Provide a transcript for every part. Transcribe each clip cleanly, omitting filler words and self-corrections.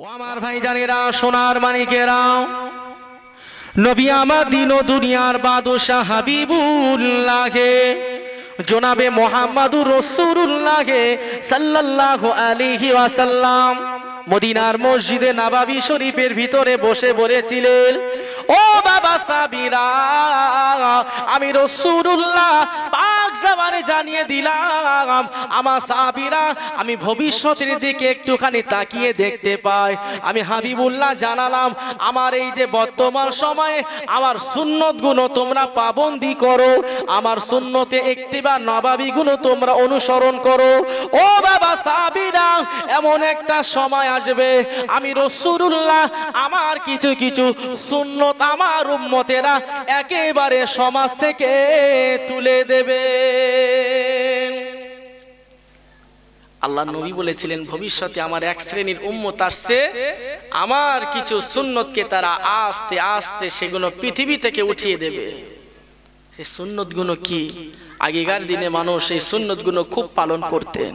ও আমার ভাইজানেরা, সোনার মানিকেরা, নবী আমার দিন ও দুনিয়ার বাদশাহ হাবিবুল্লাহ জনাবে মুহাম্মাদুর রাসূলুল্লাহ সাল্লাল্লাহু আলাইহি ওয়াসাল্লাম মদিনার মসজিদে নববী শরীফের ভিতরে বসে বলেছিলেন, ও বাবা সাবিরা, আমি রাসূলুল্লাহ পাক জবানে জানিয়ে দিলাম, আমার সাবিরা আমি ভবিষ্যতের দিকে একটুখানি তাকিয়ে দেখতে পাই। আমি হাবিবুল্লাহ জানালাম, আমার এই যে বর্তমান সময়ে আমার সুন্নত গুলো তোমরা পাবন্দি করো, আমার সুন্নতে ইত্তিবা নববী গুলো তোমরা অনুসরণ করো। ও বাবা সাবিরা, এমন একটা সময় আসবে আমি রাসূলুল্লাহ আমার কিছু কিছু সুন্নত আমার উম্মতেরা একেবারে সমাজ থেকে তুলে দেবে। আল্লাহ নবী বলেছিলেন, ভবিষ্যতে আমার এক শ্রেণীর উম্মত আসছে, আমার কিছু সুন্নতকে তারা আস্তে আস্তে সেগুলো পৃথিবী থেকে উঠিয়ে দেবে। সেই সুন্নত গুলো কি? আগেকার দিনে মানুষ এই সুন্নত গুলো খুব পালন করতেন।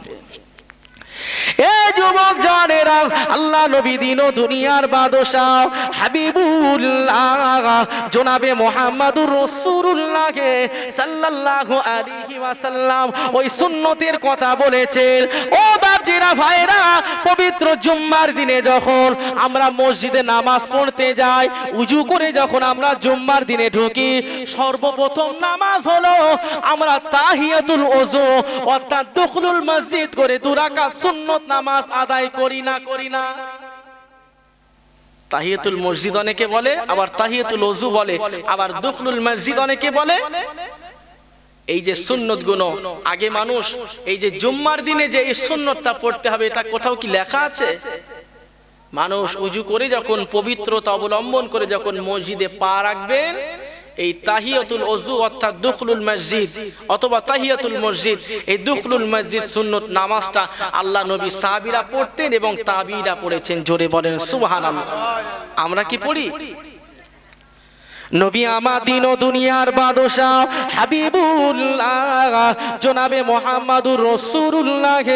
এ যুবক জানেরা, আল্লাহ নবী দিন ও দুনিয়ার বাদশাহ হাবিবুল্লাহ জনাবে মুহাম্মাদুর রাসূলুল্লাহ সাল্লাল্লাহু আলাইহি ওয়াসাল্লাম ওই সুন্নতের কথা বলেছেন। ও বাপজিরা ভাইরা, পবিত্র জুম্মার দিনে যখন আমরা মসজিদে নামাজ পড়তে যাই, উজু করে যখন আমরা জুম্মার দিনে ঢুকি, সর্বপ্রথম নামাজ হলো আমরা তাহিয়াতুল ওযু অর্থাৎ দুখুলুল মসজিদ করে দুই রাকাত সুন্নত নামাজ আদায় করি না। তাহিয়াতুল মসজিদ অনেকে বলে, আবার তাহিয়াতুল ওযু বলে, আবার দুখুলুল মসজিদ অনেকে বলে। এই যে সুন্নত গুলো আগে মানুষ এই যে জুম্মার দিনে যে এই সুন্নতটা পড়তে হবে, এটা কোথাও কি লেখা আছে? মানুষ উজু করে যখন পবিত্রতা অবলম্বন করে যখন মসজিদে পা রাখবেন, এই তাহিয়াতুল ওযু অর্থাৎ দুখুলুল মসজিদ অথবা তাহিয়াতুল মসজিদ, এই দুখুলুল মসজিদ সুন্নত নামাজটা আল্লাহ নবী সাহাবীরা পড়তেন এবং তাবিঈরা পড়েছেন। জোরে বলেন সুবহানাল্লাহ। আমরা কি পড়ি? নবী আমার দিন ও দুনিয়ার বাদশাহ হাবিবুল্লাহ জনাবে মুহাম্মাদুর রাসূলুল্লাহ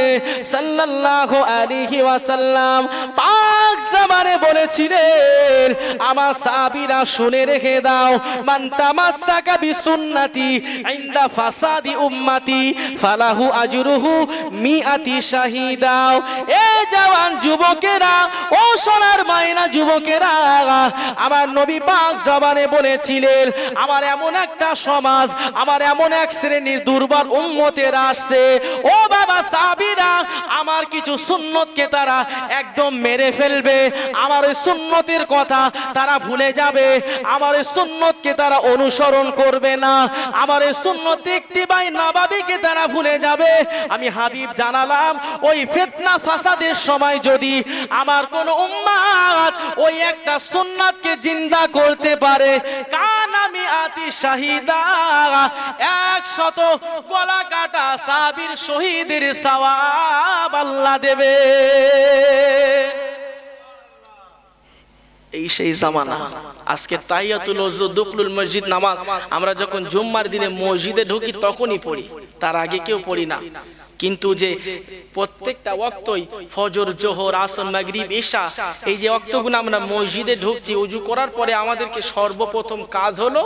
সাল্লাল্লাহু আলাইহি ওয়াসাল্লাম পাক জবানে বলেছিলেন, আমার সাহাবীরা শুনে রেখে দাও, মান তামাসসাকা বিসুন্নতি ইনদা ফাসাদি উম্মতি ফালাহু আজরুহু মিআতি শাহিদা। এ জওয়ান যুবকেরা, ও সোনার মায়েরা যুবকেরা, আমার নবী পাক জবানে বলেছিলেন, আমার এমন একটা সমাজ, আমার এমন এক শ্রেণীর দুর্বল উম্মতেরা আসছে, ও বাবা সাহাবীরা, আমার কিছু সুন্নতকে তারা একদম মেরে ফেলবে, আমার ওই সুন্নতের কথা তারা ভুলে যাবে, আমার ওই সুন্নতকে তারা অনুসরণ করবে না, আমার ওই সুন্নত ইত্তিবাই নববীকে তারা ভুলে যাবে। আমি হাবিব জানালাম, ওই ফিতনা ফাসাদের সময় যদি আমার কোন উম্মত ওই একটা সুন্নাতকে জিন্দা করতে পারে, কানামি আতি শাহিদা, 100 গলা কাটা সাহাবীর শহীদের সওয়াব আল্লাহ দেবে। এই সেই জামানা। আজকে তাহিয়াতুল ওযু দুখুলুল মসজিদ নামাজ আমরা যখন জুম্মার দিনে মসজিদে ঢুকি তখনই পড়ি, তার আগে কেউ পড়ি না। কিন্তু যে প্রত্যেকটা ওয়াক্তই ফজর, জোহর, আসর, মাগরিব, ইশা, এই যে ওয়াক্তগুলো আমরা মসজিদে ঢুকছি, ওযু করার পরে আমাদেরকে সর্বপ্রথম কাজ হলো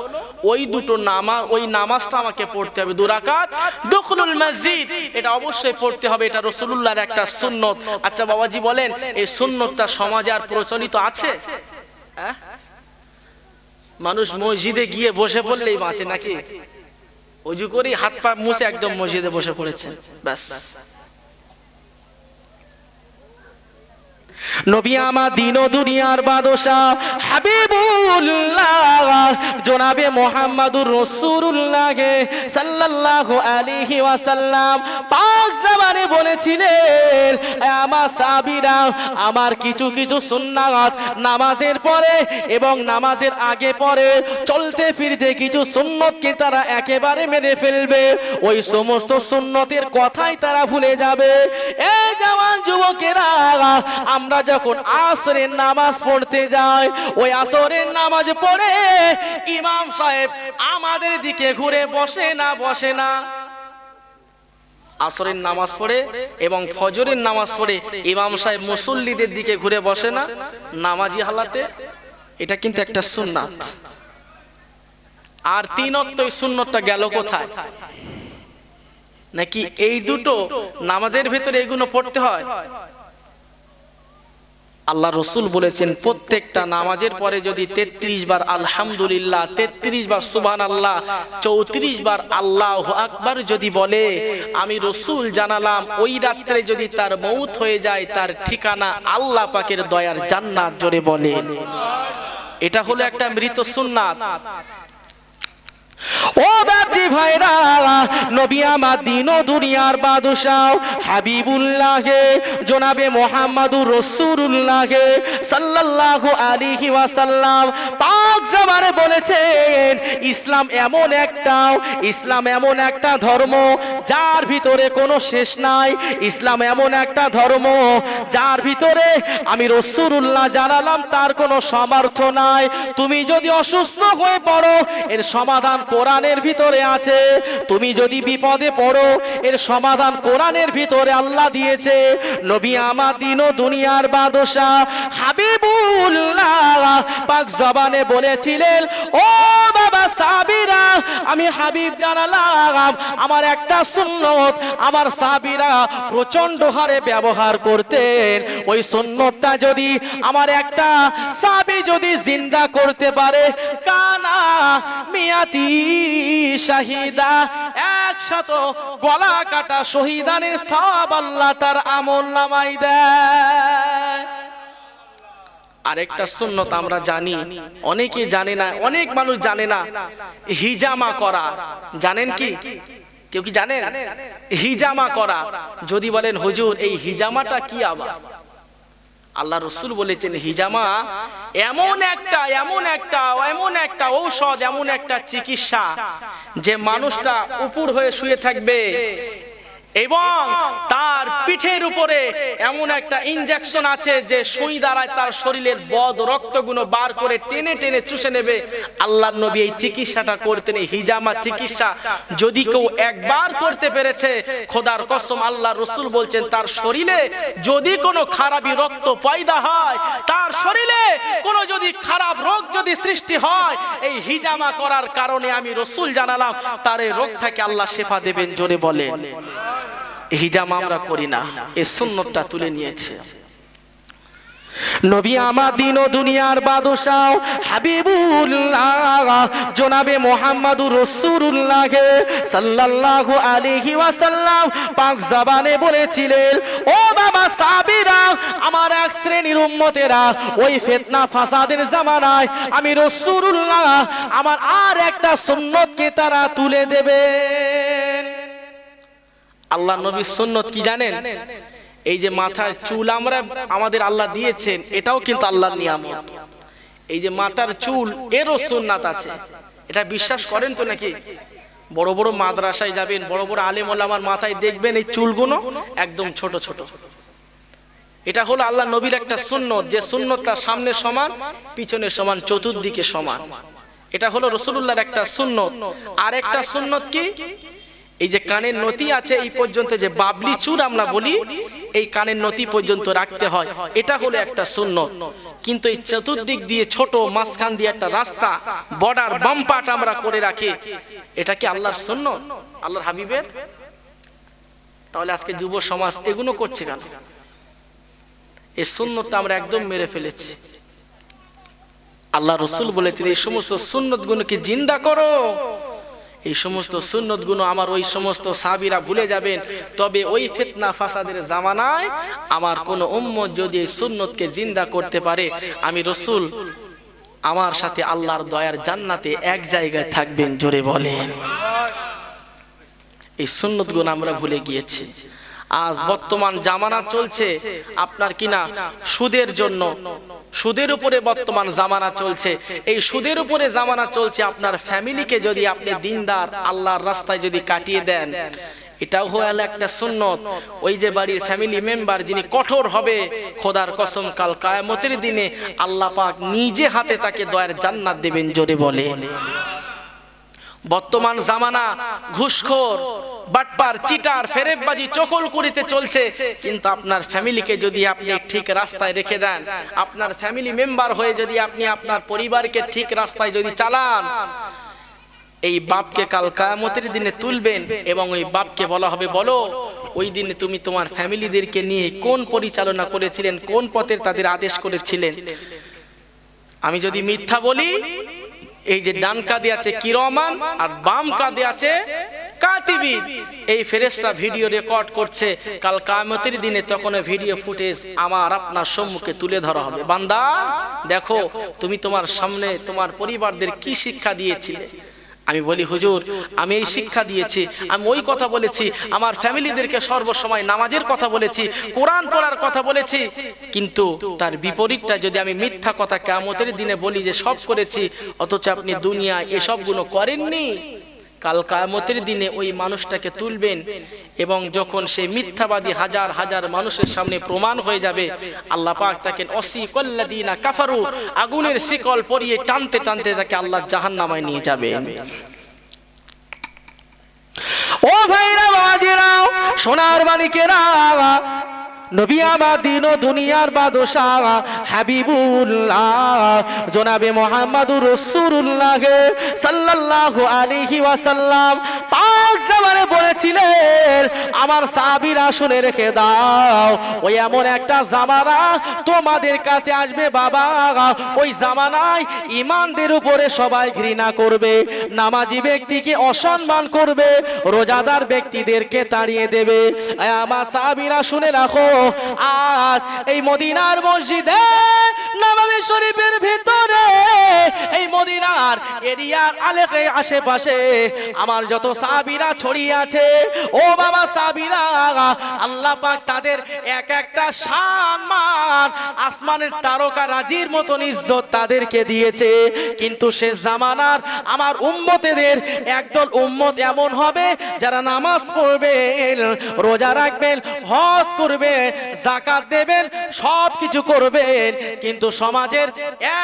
ওই দুটো নামাজ, ওই নামাজটা আমাকে পড়তে হবে, 2 রাকাত দুখুলুল মসজিদ, এটা অবশ্যই পড়তে হবে, এটা রাসূলুল্লাহর একটা সুন্নত। আচ্ছা বাবাজি বলেন, এই সুন্নতটা সমাজে আর প্রচলিত আছে? মানুষ মসজিদে গিয়ে বসে পড়লেই বাঁচে নাকি? ওযু করে হাত পা মুছে একদম মসজিদে বসে পড়েছে, ব্যাস। নবী আমার দিন ও দুনিয়ার বাদশাহ হাবিবুল্লাহ জনাবে মুহাম্মাদুর রাসূলুল্লাহ সাল্লাল্লাহু আলাইহি ওয়াসাল্লাম পাক জবানে বলেছিলেন, আমার সাহাবীরা আমার কিছু কিছু সুন্নাত নামাজের পরে এবং নামাজের আগে পরে চলতে ফিরতে কিছু সুন্নতকে তারা একেবারে মেরে ফেলবে, ওই সমস্ত সুন্নতের কথাই তারা ভুলে যাবে। এই জওয়ান যুবকেরা, আমরা যখন আসরের নামাজ পড়তে যাই, ওই আসরের নামাজ পড়ে ইমাম সাহেব আমাদের দিকে ঘুরে বসে না? আসরের নামাজ পড়ে এবং ফজরের নামাজ পড়ে ইমাম সাহেব মুসল্লিদের দিকে ঘুরে বসে না নামাজি হালাতে, এটা কিন্তু একটা সুন্নাত। আর 3 ওয়াক্ত সুন্নতটা গেল কোথায়? নাকি এই দুটো নামাজের ভিতরে এগুলো পড়তে হয়? আল্লাহ রসুল বলেছেন প্রত্যেকটা নামাজের পরে যদি 33 বার আলহামদুলিল্লাহ, 33 বার সুবহানাল্লাহ, 34 বার আল্লাহু আকবার যদি বলে, আমি রসুল জানালাম ওই রাত্রে যদি তার মৌত হয়ে যায় তার ঠিকানা আল্লাহ পাকের দয়ার জান্নাত। জোরে বলে, এটা হলো একটা মৃত সুন্নাত। ও বাপজি ভাইরা, নবী আমার দিন ও দুনিয়ার বাদশাহ হাবিবুল্লাহ জনাবে মুহাম্মাদুর রাসূলুল্লাহ সাল্লাল্লাহু আলাইহি ওয়াসাল্লাম পাক জবানে বলেছেন, ইসলাম এমন একটা ধর্ম যার ভিতরে কোনো শেষ নাই। ইসলাম এমন একটা ধর্ম যার ভিতরে আমি রাসূলুল্লাহ জানালাম তার কোনো সামর্থ্য নাই। তুমি যদি অসুস্থ হয়ে পড়ো, এর সমাধান কোরআনের ভিতরে আছে। তুমি যদি বিপদে পড়ো, এর সমাধান কোরআনের ভিতরে আল্লাহ দিয়েছে। নবী আমার দিন ও দুনিয়ার বাদশাহ হাবিবুল্লাহ পাক জবানে বলেছিলেন, ও বাবা সাহাবীরা, আমি হাবিব জানালাম আমার একটা সুন্নত আমার সাহাবীরা প্রচন্ড হারে ব্যবহার করতেন। ওই সুন্নতটা যদি আমার একটা সাহাবী যদি জিন্দা করতে পারে, কানা মিয়াতি শাহিদা, 100 গলা কাটা শহীদানের সওয়াব আল্লাহ তার আমলনামায় দেয়। আরেকটা সুন্নত আমরা জানি, অনেকে জানে না, অনেক মানুষ জানে না, হিজামা করা। জানেন কি? কেউ কি জানেন হিজামা করা? যদি বলেন হুজুর এই হিজামাটা কি, আবার আল্লাহ রসুল বলেছেন হিজামা এমন একটা ঔষধ, এমন একটা চিকিৎসা যে মানুষটা উপর হয়ে শুয়ে থাকবে এবং তার পিঠের উপরে এমন একটা ইনজেকশন আছে যে সুই দ্বারায় তার শরীরের বদ রক্তগুলো বার করে টেনে টেনে চুষে নেবে। আল্লাহর নবী এই চিকিৎসাটা করতেন। হিজামা চিকিৎসা যদি কেউ একবার করতে পেরেছে, খোদার কসম আল্লাহ রসুল বলছেন তার শরীরে যদি কোনো খারাপি রক্ত পয়দা হয়, তার শরীরে কোনো যদি খারাপ রোগ যদি সৃষ্টি হয়, এই হিজামা করার কারণে আমি রসুল জানালাম তার এই রোগ থেকে আল্লাহ শেফা দেবেন। জোরে বলেন। হিজামা আমরা করি না, এই সুন্নতটা তুলে নিয়েছে নবী আমার দিন ও দুনিয়ার বাদশাহ হাবিবুল্লাহ জনাবে মুহাম্মাদুর রাসূলুল্লাহ সাল্লাল্লাহু আলাইহি ওয়াসাল্লাম পাক জবানে বলেছিলেন, ও বাবা সাহাবীরা, আমার এক শ্রেণীর উম্মতেরা ওই ফিতনা ফাসাদের জামানায় আমি রাসূলুল্লাহ আমার আর একটা সুন্নতকে তারা তুলে দেবেন। আল্লাহ নবীর সুন্নত কি জানেন? এই যে মাথার চুল আমাদের আল্লাহ দিয়েছেন, এটাও কিন্তু আল্লাহর নিয়ামত। এই যে মাথার চুল, এরও সুন্নাত আছে। এটা বিশ্বাস করেন তো নাকি? বড় বড় মাদ্রাসায় যাবেন, বড় বড় আলেম ওলামার মাথায় দেখবেন এই চুলগুলো একদম ছোট ছোট। এটা হলো আল্লাহ নবীর একটা সুন্নত, যে সুন্নতটা সামনে সমান, পিছনে সমান, চতুর্দিকে সমান। এটা হলো রাসূলুল্লাহর একটা সুন্নত। আর একটা সুন্নত কি? এই যে কানের নতি আছে এই পর্যন্ত, যে বাবলি চুর আমরা বলি, এই কানের নতি পর্যন্ত রাখতে হয়, এটা হলো একটা সুন্নত। কিন্তু এই চতুর্দিক দিয়ে ছোট, মাঝখান দিয়ে একটা রাস্তা, বর্ডার, বাম্পাট আমরা করে রাখি, এটা কি আল্লাহর সুন্নত, আল্লাহর হাবিবের? তাহলে আজকে যুব সমাজ এগুলো করছে কেন? এই সুন্নতটা আমরা একদম মেরে ফেলেছি। আল্লাহ রসুল বলেছেন এই সমস্ত সুন্নত গুলোকে জিন্দা করো। এই সমস্ত সুন্নত গুলো আমার ওই সমস্ত সাহাবীরা ভুলে যাবেন। তবে ওই ফিতনা ফাসাদের জামানায় আমার কোন উম্মত যদি এই সুন্নতকে জিন্দা করতে পারে, আমি রসুল আমার সাথে আল্লাহর দয়ার জান্নাতে এক জায়গায় থাকবেন। জোরে বলেন। এই সুন্নত গুলো আমরা ভুলে গিয়েছি। আজ বর্তমান জামানা চলছে আপনার কিনা সুদের জন্য, সুদের উপরে বর্তমান জামানা চলছে। এই সুদের উপরে জামানা চলছে। আপনার ফ্যামিলিকে যদি আপনি দিনদার আল্লাহর রাস্তায় যদি কাটিয়ে দেন, এটাও হলো একটা সুন্নত। ওই যে বাড়ির ফ্যামিলি মেম্বার যিনি কঠোর হবে, খোদার কসম কাল কিয়ামতের দিনে আল্লাহ পাক নিজে হাতে তাকে দয়ার জান্নাত দেবেন। জোরে বলেন। বর্তমান জামানা ঘুষখোর, বাটপার, চিটার, ফেরেববাজি, চকল করিতে চলছে। কিন্তু আপনার ফ্যামিলিকে যদি আপনি ঠিক রাস্তায় রেখে দেন, আপনার ফ্যামিলি মেম্বার হয়ে যদি আপনি আপনার পরিবারকে ঠিক রাস্তায় যদি চালান, এই বাপকে কাল কিয়ামতের দিনে তুলবেন এবং ওই বাপকে বলা হবে, বলো ওই দিনে তুমি তোমার ফ্যামিলিদেরকে নিয়ে কোন পরিচালনা করেছিলেন, কোন পথে তাদের আদেশ করেছিলেন। আমি যদি মিথ্যা বলি, এই যে ডান কাঁধে আছে কিরমান আর বাম কাঁধে আছে কাতিবিন, এই ফেরেশতা ভিডিও রেকর্ড করছে। কাল কিয়ামতের দিনে তখন ভিডিও ফুটেজ আমার আপনার সম্মুখে তুলে ধরা হবে। বান্দা দেখো তুমি তোমার সামনে তোমার পরিবারদের কি শিক্ষা দিয়েছিলে। আমি বলি হুজুর আমি এই শিক্ষা দিয়েছি, আমি ওই কথা বলেছি, আমার ফ্যামিলিদেরকে সর্বসময় নামাজের কথা বলেছি, কোরআন পড়ার কথা বলেছি। কিন্তু তার বিপরীতটা যদি আমি মিথ্যা কথা কিয়ামতের দিনে বলি যে সব করেছি, অথচ আপনি দুনিয়ায় এসবগুলো করেননি, কাল কিয়ামতের দিনে ওই মানুষটাকে তুলবেন এবং যখন সেই মিথ্যাবাদী হাজার হাজার মানুষের সামনে প্রমাণ হয়ে যাবে, আল্লাহ পাক তাকে ওয়াসিকাল্লাযীনা কাফারু, আগুনের শিকল পরিয়ে টানতে টানতে তাকে আল্লাহ জাহান্নামায় নিয়ে যাবেন। ও ভাইরা বাজিরা, সোনার মানিকেরা, নবী আমার দিন ও দুনিয়ার বাদশাহ হাবিবুল্লাহ জনাবে মুহাম্মদুর রাসূলুল্লাহ সাল্লাল্লাহু আলাইহি ওয়াসাল্লাম পাক জামানে বলেছিলেন, আমার সাহাবীরা শুনে রেখে দাও, ওই এমন একটা জামানা তোমাদের কাছে আসবে বাবা, ওই জামানায় ঈমানদের উপরে সবাই ঘৃণা করবে, নামাজি ব্যক্তিকে অসম্মান করবে, রোজাদার ব্যক্তিদেরকে তাড়িয়ে দেবে। আমার সাহাবীরা শুনে রাখো, আজ এই মদিনার মসজিদে নববী শরীফের ভিতরে, এই মদিনার এরিয়ার আশেপাশে আমার যত সাহাবীরা ছড়িয়ে আছে, ও বাবা সাহাবীরা, আল্লাহ পাক তাদের এক একটা সম্মান আসমানের তারকা রাজির মতন ইজ্জত তাদেরকে দিয়েছে। কিন্তু সে জামানার আমার উম্মতেদের একদল উম্মত এমন হবে যারা নামাজ পড়বেন, রোজা রাখবেন, হজ করবেন, যাকাত দেবেন, সব কিছু করবেন, কিন্তু সমাজের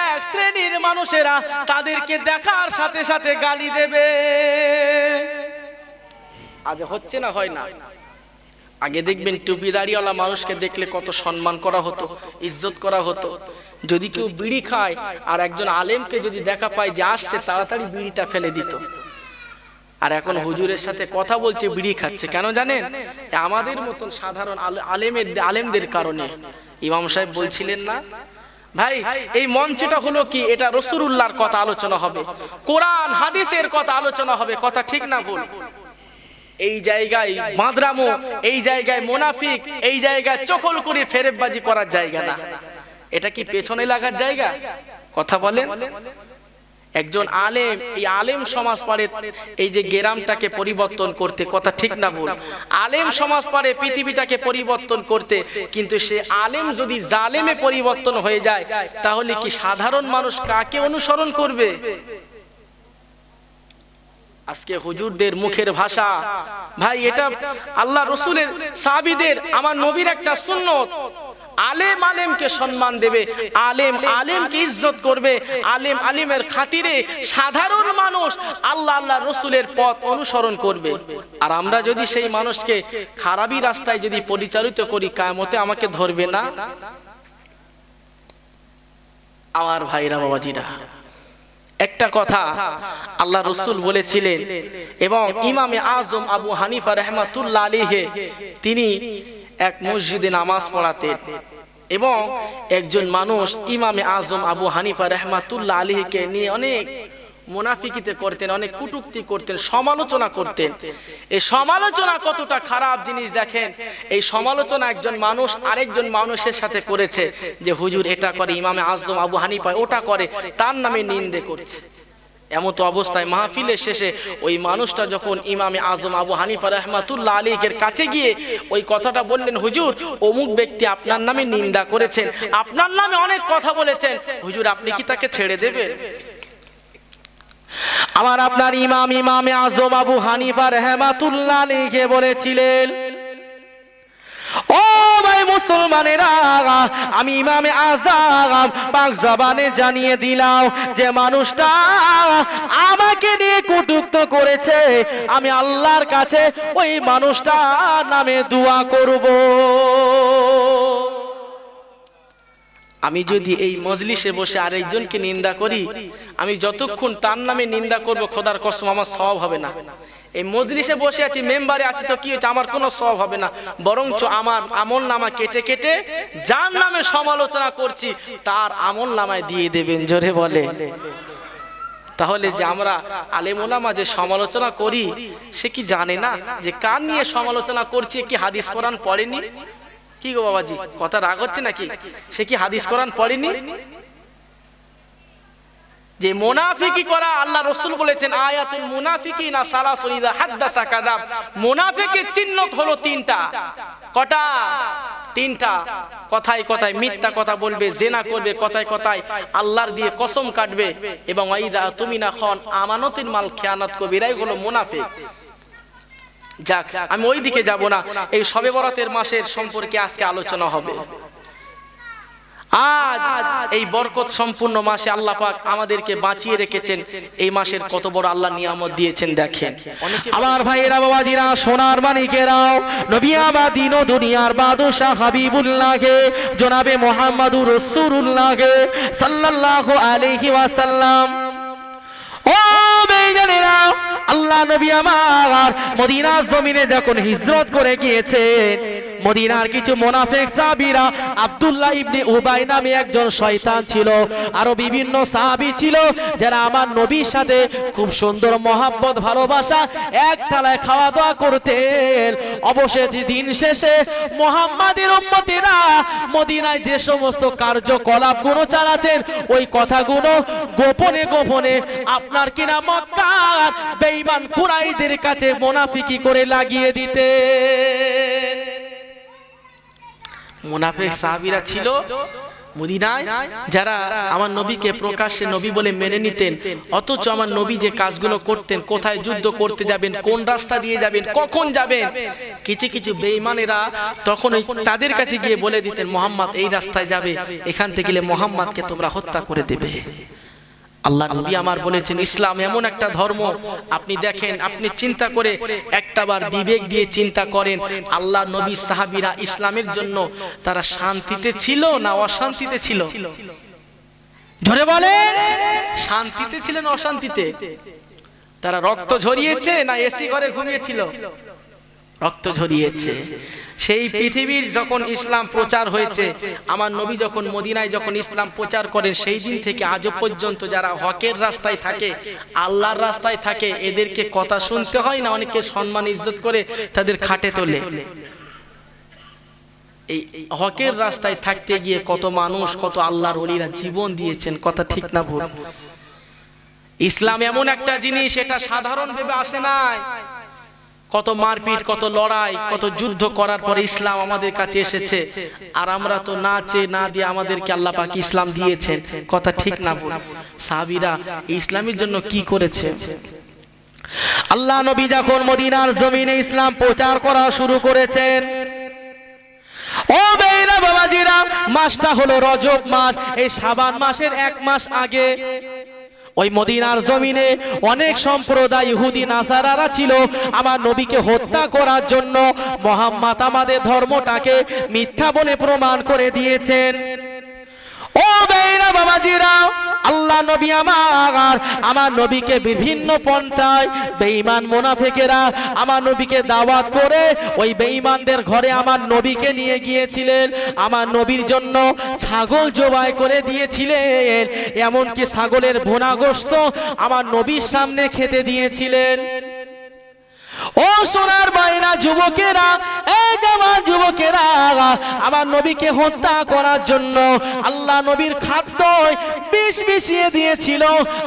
এক শ্রেণীর মানুষেরা তাদেরকে দেখার সাথে সাথে গালি দেবে। আজ হচ্ছে না, হয় না? আগে দেখবেন টুপিদাড়িওয়ালা মানুষকে দেখলে কত সম্মান করা হতো, ইজ্জত করা হতো। যদি কেউ বিড়ি খায় আর একজন আলেমকে যদি দেখা পায় যে আসছে, তাড়াতাড়ি বিড়িটা ফেলে দিত। আর এখন হুজুরের সাথে কথা বলছে, বিড়ি খাচ্ছে, কেন জানেন? আমাদের মতন সাধারণ আলেমদের কারণে। ইমাম সাহেব বলছিলেন না ভাই, এই মঞ্চটা হলো কি, এটা রাসূলুল্লাহর কথা আলোচনা হবে, কোরআন হাদিসের কথা আলোচনা হবে, কথা ঠিক না ভুল? এই জায়গায় মাদরামো, এই জায়গায় মুনাফিক, এই জায়গায় চকল করে ফেরেববাজি করার জায়গা না। এটা কি পেছনে লাগার জায়গা? কথা বলেন। একজন আলেম, এই আলেম সমাজ পারে এই যে গ্রামটাকে পরিবর্তন করতে, কথা ঠিক না ভুল? আলেম সমাজ পারে পৃথিবীটাকে পরিবর্তন করতে, কিন্তু সে আলেম যদি জালেমে পরিবর্তন হয়ে যায়, তাহলে কি সাধারণ মানুষ কাকে অনুসরণ করবে? আজকে হুজুরদের মুখের ভাষা ভাই, এটা আল্লাহ রসুলের, সাহাবীদের, আমার নবীর একটা সুন্নত। আলেম আলেমকে সম্মান দেবে, আলেম আলেমকে ইজ্জত করবে, আলেম আলেমের খাতিরে সাধারণ মানুষ আল্লাহ আল্লাহ রসুলের পথ অনুসরণ করবে। আর আমরা যদি সেই মানুষকে খারাপি রাস্তায় যদি পরিচালিত করি, কিয়ামতে আমাকে ধরবে না? আমার ভাইরা বাবাজিরা, একটা কথা আল্লাহ রসুল বলেছিলেন, এবং ইমামে আজম আবু হানিফা রাহমাতুল্লাহ আলাইহি তিনি এক মসজিদে নামাজ পড়াতেন, এবং একজন মানুষ ইমামে আজম আবু হানিফা রাহমাতুল্লাহ আলাইহিকে নিয়ে অনেক মুনাফিকিতে করতেন, অনেক কটূক্তি করতেন, সমালোচনা করতেন। এই সমালোচনা কতটা খারাপ জিনিস দেখেন। এই সমালোচনা একজন মানুষ আরেকজন মানুষের সাথে করেছে, যে হুজুর এটা করে, ইমামে আজম আবু হানিফা ওটা করে, তার নামে নিন্দে করছে। এমত অবস্থায় মাহফিলের শেষে ওই মানুষটা যখন ইমামে আজম আবু হানিফা রাহমাতুল্লাহ আলাইহির কাছে গিয়ে ওই কথাটা বললেন, হুজুর অমুক ব্যক্তি আপনার নামে নিন্দা করেছেন, আপনার নামে অনেক কথা বলেছেন, হুজুর আপনি কি তাকে ছেড়ে দেবেন? আমার আপনার ইমামে আজম আবু হানিফা রাহমাতুল্লাহ আলাইহি বলেছিলেন, ও ভাই মুসলমানেরা, আমি ইমামে আযম পাক জবানে জানিয়ে দিলাম যে মানুষটা আমাকে নিয়ে কটূক্ত করেছে, আমি আল্লাহর কাছে ওই মানুষটার নামে দোয়া করব। আমি যদি এই মজলিসে বসে আরেকজনকে নিন্দা করি, আমি যতক্ষণ তার নামে নিন্দা করব খোদার কসম আমার সওয়াব হবে না। এই মজলিসে বসে আছি, মেম্বারে আছি, তো কি হচ্ছে, আমার কোনো সওয়াব হবে না, বরঞ্চ আমার আমল নামা কেটে কেটে যার নামে সমালোচনা করছি তার আমল নামায় দিয়ে দেবেন। জোরে বলে। তাহলে যে আমরা আলেম ওলামা যে সমালোচনা করি, সে কি জানে না যে কার নিয়ে সমালোচনা করছি? কি হাদিস কোরআন পড়েনি? কি গো বাবাজি, কথা রাগ হচ্ছে নাকি? সে কি হাদিস কোরআন পড়েনি? যে মুনাফিকি করা, আল্লাহ রাসূল বলেছেন আয়াতুল মুনাফিকিনা সালাসুন ইযা হাদাসা কাযাব। মুনাফিকের চিহ্ন হলো তিনটা। কটা? তিনটা। কথায় কথায় মিথ্যা কথা বলবে, জিনা করবে, কথায় কথায় আল্লাহর দিয়ে কসম কাটবে, এবং ওয়াইদা তুমিনা খন আমানতের মাল খেয়ানত করবে। এরাই হলো মুনাফিক। যাক, আমি ওই দিকে যাব না। এই শবে বরাতের মাসের সম্পর্কে আজকে আলোচনা হবে। আজ এই বরকত সম্পূর্ণ মাসে আল্লাহ পাক আমাদেরকে বাঁচিয়ে রেখেছেন। এই মাসের কত বড় আল্লাহ নিয়ামত দিয়েছেন দেখেন। আমার ভাইয়েরা, বাবাজিরা, সোনার মানিকেরাও, নবী আমার দিন ও দুনিয়ার বাদশাহ হাবিবুল্লাহ জনাবে মুহাম্মদুর রাসূলুল্লাহ সাল্লাল্লাহু আলাইহি ওয়াসাল্লাম, ও বেঈমানেরা, আল্লাহ নবী আমার মদিনার জমিনে যখন হিজরত করে গিয়েছেন, মদিনার কিছু মুনাফিক সাহাবীরা, আব্দুল্লাহ ইবনে উবাই নামে একজন শয়তান ছিল, আরো বিভিন্ন সাহাবী ছিল যারা আমার নবীর সাথে খুব সুন্দর মহব্বত ভালোবাসা এক থালায় খাওয়া দাওয়া করতেন। অবশেষে দিন শেষে মুহাম্মাদের উম্মতেরা মদিনায় যে সমস্ত কার্যকলাপগুলো চালাতেন, ওই কথাগুলো গোপনে গোপনে আপনার কিনা মক্কার বেঈমান কুরাইশদের কাছে মুনাফিকি করে লাগিয়ে দিতেন। মুনাফিক সাহাবীরা ছিল মদিনায়, যারা আমার নবীকে প্রকাশ্যে নবী বলে মেনে নিতেন, অথচ আমার নবী যে কাজগুলো করতেন, কোথায় যুদ্ধ করতে যাবেন, কোন রাস্তা দিয়ে যাবেন, কখন যাবেন, কিছু কিছু বেঈমানেরা তখন তাদের কাছে গিয়ে বলে দিতেন মুহাম্মদ এই রাস্তায় যাবে, এখান থেকে গেলে মুহাম্মদকে তোমরা হত্যা করে দেবে। আল্লাহ নবী আমার বলেছেন ইসলাম এমন একটা ধর্ম, আপনি দেখেন, আপনি চিন্তা করে একটাবার বিবেক দিয়ে চিন্তা করেন, আল্লাহ নবী সাহাবীরা ইসলামের জন্য তারা শান্তিতে ছিল না অশান্তিতে ছিল? ধরে বলেন, শান্তিতে ছিলেন অশান্তিতে? তারা রক্ত ঝরিয়েছে না এসি ঘরে ঘুমিয়েছিল? রক্ত ঝরিয়েছে। সেই পৃথিবীর যখন ইসলাম প্রচার হয়েছে, আমার নবী যখন মদিনায় যখন ইসলাম প্রচার করেন, সেই দিন থেকে আজ পর্যন্ত যারা হকের রাস্তায় থাকে, আল্লাহর রাস্তায় থাকে, এদেরকে কথা শুনতে হয় না, অনেকে সম্মান ইজ্জত করে তাদের খাটে তোলে। এই হকের রাস্তায় থাকতে গিয়ে কত মানুষ, কত আল্লাহর ওলিরা জীবন দিয়েছেন, কথা ঠিক না ভুল? ইসলাম এমন একটা জিনিস, এটা সাধারণ ভেবে আসে নাই। কত মারপিট, কত লড়াই, কত যুদ্ধ করার পরে ইসলাম আমাদের কাছে এসেছে, আর আমরা তো না চেয়ে না দিয়ে আমাদেরকে আল্লাহ পাক ইসলাম দিয়েছেন, কথা ঠিক না ভুল? সাহাবীরা ইসলামের জন্য কি করেছে? আল্লাহ নবী যখন মদিনার জমিনে ইসলাম প্রচার করা শুরু করেছেন, ও বেঈরা বাবাজিরা, মাসটা হলো রজব মাস। এই শাবান মাসের এক মাস আগে ওই মদিনার জমিনে অনেক সম্প্রদায় ইহুদি নাসারারা ছিল আমার নবীকে হত্যা করার জন্য। মুহাম্মদ আমাদের ধর্মটাকে মিথ্যা বলে প্রমাণ করে দিয়েছেন। ও বেঈরা বাবাজিরা, আল্লাহ নবী আমার নবীকে বিভিন্ন পন্থায় বেঈমান মুনাফিকেরা আমার নবীকে দাওয়াত করে ওই বেঈমানদের ঘরে আমার নবীকে নিয়ে গিয়েছিলেন। আমার নবীর জন্য ছাগল জবাই করে দিয়েছিলেন, এমনকি ছাগলের ভুনা গোশত আমার নবীর সামনে খেতে দিয়েছিলেন। ও সোনার বাইনা যুবকেরা, এই জওয়ান যুবকেরা, আমার নবীকে হত্যা করার জন্য আল্লাহ নবীর খাদ্য বিষ মিশিয়ে দিয়েছিল।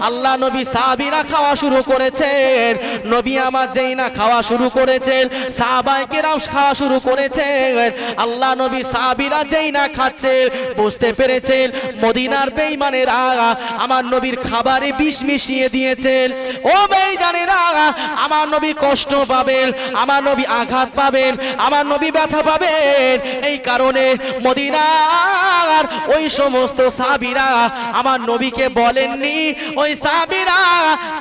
আল্লাহ নবী সাহাবীরা খাওয়া শুরু করেছেন। নবী আমার যেই না খাওয়া শুরু করেছেন, সাহাবায়ে কেরাম খাওয়া শুরু করেছেন। আল্লাহ নবী সাহাবীরা যেই না খাচ্ছেন, বুঝতে পেরেছেন মদিনার বেঈমানেরা আমার নবীর খাবারে বিষ মিশিয়ে দিয়েছেন। ও বেঈমানেরা, আমার নবী কষ্ট পাবেন, আমার নবী আঘাত পাবেন, আমার নবী ব্যথা পাবেন। এই কারণে মদিনার ওই সমস্ত সাহাবীরা আমার নবীকে বলেননি, ওই সাহাবীরা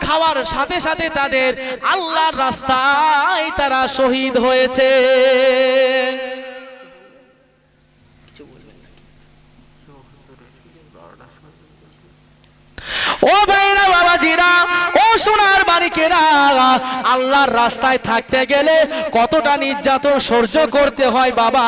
খাওয়ার সাথে সাথে তাদের আল্লাহর রাস্তায় তারা শহীদ হয়েছে। ও ভাইরা বাবাজিরা, ও সোনার বাড়িকেরা, আল্লাহর রাস্তায় থাকতে গেলে কতটা নির্যাতন সহ্য করতে হয় বাবা।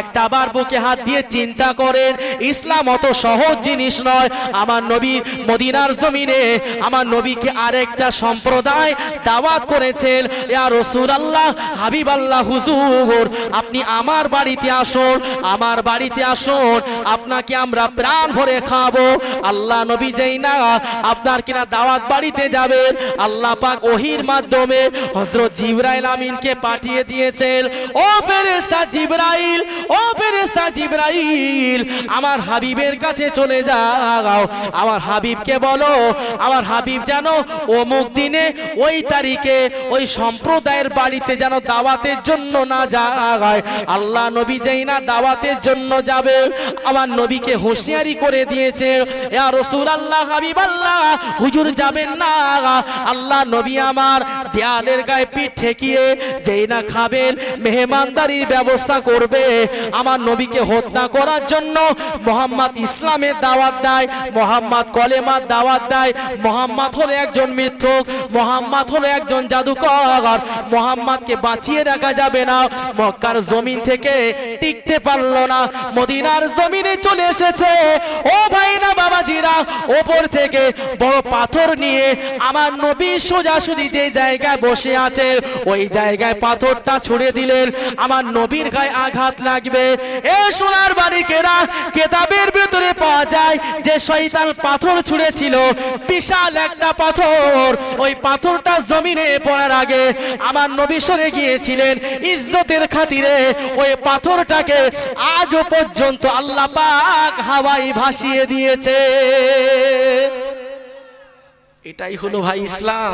একটা বার বুকে হাত দিয়ে চিন্তা করেন, ইসলাম অত সহজ জিনিস নয়। আমার নবী মদিনার জমিনে আমার নবীকে আরেকটা সম্প্রদায় দাওয়াত করেছেন, ইয়া রাসূলুল্লাহ, হাবিবাল্লাহ, হুজুর আপনি আমার বাড়িতে আসুন, আমার বাড়িতে আসুন, আপনাকে আমরা প্রাণ ভরে খাবো। আল্লাহ নবী যেই না আপনার কিনা দাওয়াত বাড়িতে যাবেন, আল্লাহ পাক ওহির মাধ্যমে হযরত জিবরাইল আমিনকে পাঠিয়ে দিয়েছেন। ও ফেরেশতা জিবরাইল, ও ফেরেশতা জিবরাইল, আমার হাবিবের কাছে চলে যাও, আমার হাবিবকে বলো, আমার হাবিব যেন অমুক দিনে ওই তারিখে ওই সম্প্রদায়ের বাড়িতে যেন দাওয়াতের জন্য না যায়। আল্লাহ নবী যেই না দাওয়াতের জন্য যাবে, আমার নবীকে হুঁশিয়ারি করে দিয়েছে, ইয়া রাসূলুল্লাহ, হাবিবাল্লাহ, হুজুর যাবেন না। আল্লাহ নবী আমার দেয়ালের গায়ে পিঠ ঠেকিয়ে যেই না খাবেন, মেহমানদারির ব্যবস্থা করবে। আমার নবীকে হত্যা করার জন্য মুহাম্মদ ইসলামের দাওয়াত দেয়, মুহাম্মদ কলেমার দাওয়াত দেয়। মুহাম্মদ হলো একজন মিথ্যুক, মুহাম্মদ হলো একজন জাদুকর, মুহাম্মদকে বাঁচিয়ে রাখা যাবে না। মক্কার জমিন থেকে টিকতে পারলো না, মদিনার জমিনে চলে এসেছে। ও ভাইরা বাবাজিরা, ওপর থেকে বড় পাথর নিয়ে আমার নবী সোজাসুজি যে জায়গায় বসে আছে ওই জায়গায় পাথরটা ছুঁড়ে দিলেন, আমার নবীর গায়ে আঘাত লাগবে। এ সোনার বাড়িকেরা, কিতাবের ভিতরে পাওয়া যায় যে শয়তান পাথর ছুঁড়েছিল, বিশাল একটা পাথর, ওই পাথরটা জমিনে পড়ার আগে আমার নবী সরে গিয়েছিলেন ইজ্জতের খাতিরে। ওই পাথরটাকে আজও পর্যন্ত আল্লাহ পাক হাওয়ায় ভাসিয়ে দিয়েছে। এটাই হলো ভাই ইসলাম।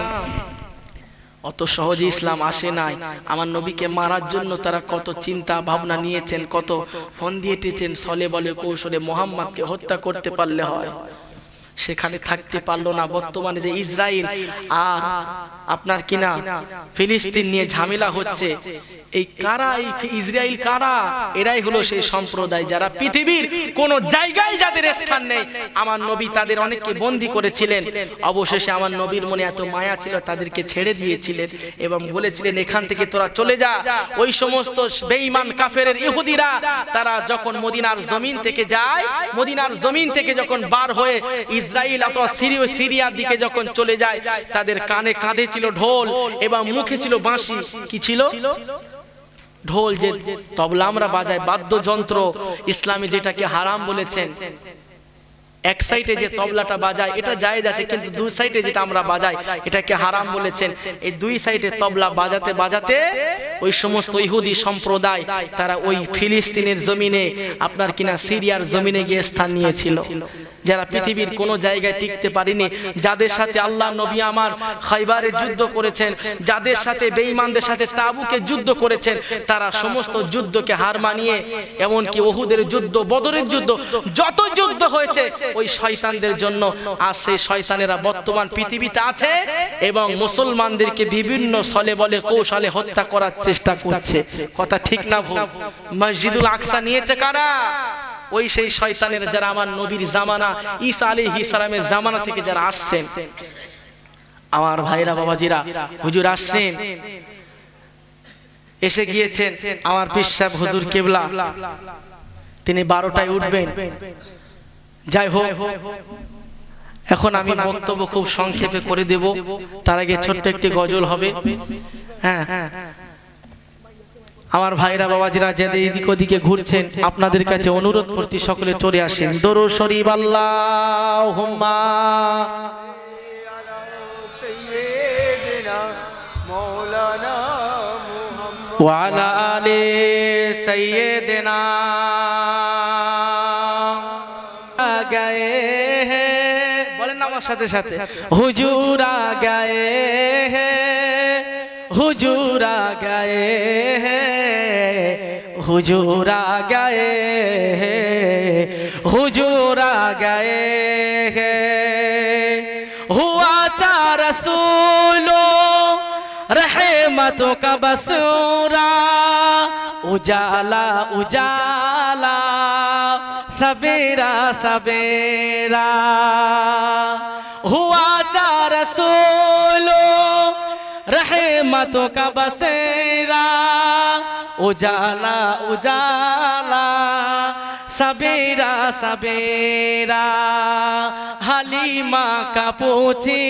অত সহজে ইসলাম আসে নাই। আমার নবীকে মারার জন্য তারা কত চিন্তা ভাবনা নিয়েছেন, কত ফোন দিয়েছেন, ছলে বলে কৌশলে মুহাম্মদকে হত্যা করতে পারলে হয়, সেখানে থাকতে পারলো না। বর্তমানে যে ইসরায়েল আর আপনার কিনা ফিলিস্তিন নিয়ে ঝামেলা হচ্ছে, এই কারা, এই ইসরায়েল কারা? এরাই হলো সেই সম্প্রদায় যারা পৃথিবীর কোন জায়গায় যাদের স্থান নেই। আমার নবী তাদের অনেককে বন্দী করেছিলেন, অবশেষে আমার নবীর মনে এত মায়া ছিল তাদেরকে ছেড়ে দিয়েছিলেন এবং বলেছিলেন এখান থেকে তোরা চলে যা। ওই সমস্ত বেঈমান কাফেরের ইহুদিরা তারা যখন মদিনার জমিন থেকে যায়, মদিনার জমিন থেকে যখন বার হয়ে ইসরায়েল অথবা সিরিয়ার দিকে যখন চলে যায়, তাদের কানে কাঁধে ছিল ঢোল এবং মুখে ছিল বাঁশি। কি ছিল? ঢোল, যে তবলা আমরা বাজাই, বাদ্যযন্ত্র, ইসলামে যেটাকে হারাম বলেছেন। এক সাইডে যে তবলাটা বাজায় এটা জায়েজ আছে, কিন্তু দুই সাইডে যেটা আমরা বাজাই এটাকে হারাম বলেছেন। এই দুই সাইডে তবলা বাজাতে বাজাতে ওই সমস্ত ইহুদি সম্প্রদায় তারা ওই ফিলিস্তিনের জমিনে আপনার কিনা সিরিয়ার জমিনে গিয়ে স্থান নিয়েছিল, যারা পৃথিবীর কোন জায়গায় টিকতে পারেনি, যাদের সাথে আল্লাহ নবী আমার খাইবারে যুদ্ধ করেছেন, যাদের সাথে বেঈমানদের সাথে তাবুকে যুদ্ধ করেছেন, তারা সমস্ত যুদ্ধকে হার মানিয়ে, এমনকি উহুদের যুদ্ধ, বদরের যুদ্ধ, যত যুদ্ধ হয়েছে ওই শয়তানদের জন্য। আর সেই শয়তানেরা বর্তমান পৃথিবীতে আছে এবং মুসলমানদেরকে বিভিন্ন ছলে বলে কৌশলে হত্যা করার চেষ্টা করছে। কথা ঠিক না ভুল? মসজিদুল আকসা নিয়েছে কারা? ওই সেই শয়তানের যারা আমার নবীর জামানা, ঈসা আলাইহিস সালামের জামানা থেকে যারা আসছেন। আমার ভাইরা বাবাজিরা, হুজুর আসছেন, এসে গিয়েছেন আমার পীর সাহেব হুজুর কেবলা, তিনি 12টায় উঠবেন। যাই হোক, এখন আমি বক্তব্য খুব সংক্ষেপে করে দেব, তার আগে ছোট্ট একটি গজল হবে। হ্যাঁ, আমার ভাইরা বাবাজিরা যাদের এদিক ওদিকে ঘুরছেন, আপনাদের কাছে অনুরোধ করতে সকলে চলে আসেন। দরুদ শরীফ আল্লাহুম্মা ওয়া আলা আলি সাইয়্যিদিনা গায়ে হে, বলেন আমার সাথে সাথে, হুজুর আ গায়ে হে हुजूर आ गए हैं, हुजूर आ गए हैं, हुजूर आ गए हैं। हुआ चार रसूलों रहमतों का बसूरा, उजाला उजाला सवेरा सवेरा। हुआ चार रसूलों रहमतों का बसेरा, उजाला उजाला सवेरा सवेरा। हलीमा का पूछी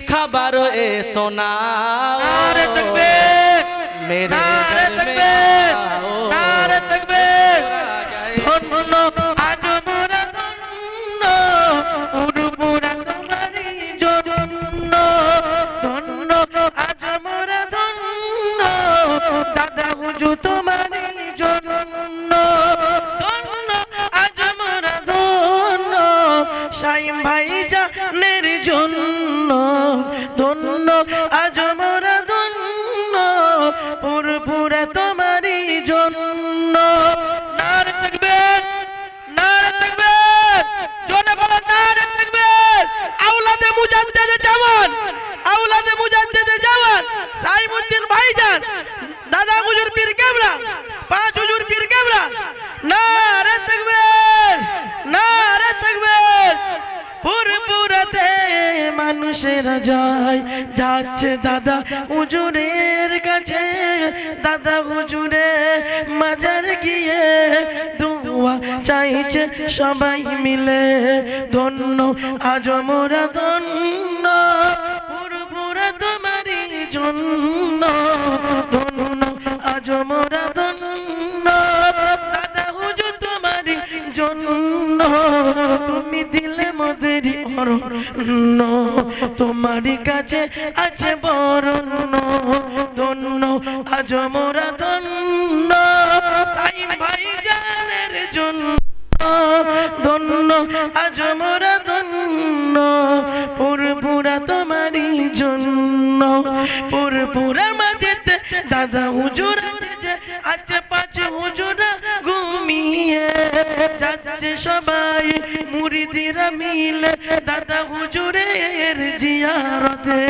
खबर ए सुनाओ, नारे तकबीर, मेरे नारे घर में तकबीर, आओ। नारे तकबीर। ধন্য আজ মোরা ধন্য, উরপুরা তোমারই জন্য। ধন্য আজ মোরা ধন্য, দাদা হুজুর তোমারই জন্য। ধন্য আজ মোরা ধন্য, শাইম ভাইজানের জন্য। ধন্য আজ মোরা ধন্য, পুরপুরা তোমারই জন্য। নারে তাকবীর, নারে তাকবীর, জোরে বলো নারে তাকবীর। আওলাদে মুজাদ্দিদে জাওয়ান, আওলাদে মুজাদ্দিদে জাওয়ান সাইমউদ্দিন ভাইজান, দাদা হুজুর পীর কেবলা, পাঁচ হুজুর পীর কেবলা। নারে তাকবীর, নারে তাকবীর। পুরপুরাতে মানুষেরা যায়, যাচ্ছে দাদা হুজুরের কাছে। দাদা হুজুরে মাজার গিয়ে দোয়া চাইছে সবাই মিলে। ধন্য আজ মোরা ধন্য, পুরপুরা তোমারই জন্য। ধন্য আজ মোরা ধন্য, দাদা হুজুর তোমারই জন্য। তুমি দিলে মোদেরই অরণ্য, তোমারই কাছে আছে বরণ্য। ধন্য আজ মোরা ধন্য, সাইম ভাইজানের জন্য। ধন্য আজ মোরা ধন্য, পুরপুরা তোমারই জন্য। পুরপুরার মাঝেতে দাদা হুজুর আছে যে, আছে পাঁচ হুজুরা ঘুমিয়ে যাচ্ছে সবাই মুরিদিরা মিলে দাদা হুজুরের জিয়ারতে।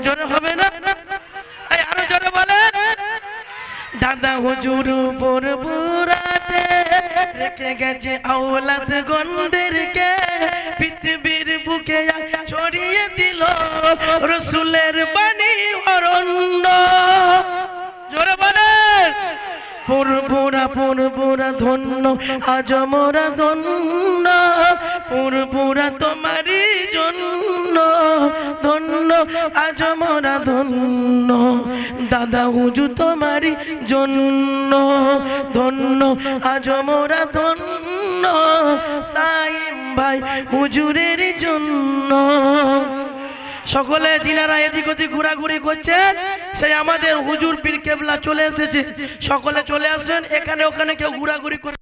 জোরে হবে না? এই আরো জোরে বলেন। দাদা হুজুর পুরপুরাতে রেখে গেছে আওলাদ গণদেরকে, পৃথিবীর বুকে ছড়িয়ে দিল রসুলের বাণী অরণ্য। জোরে বলেন। পুরপুরা পুরপুরা ধন্য আজ মোরা ধন্য, পুরপুরা তোমারই জন্য। ধন্য আজ মোরা ধন্য, দাদা হুজুর তোমারই জন্য। ধন্য আজ মোরা ধন্য, সাইম ভাই হুজুরের জন্য। সকলে যিনারা এদিক ওদিক ঘোরাঘুরি করছেন, সেই আমাদের হুজুর পীর কেবলা চলে এসেছে। সকলে চলে আসেন, এখানে ওখানে কেউ ঘোরাঘুরি করে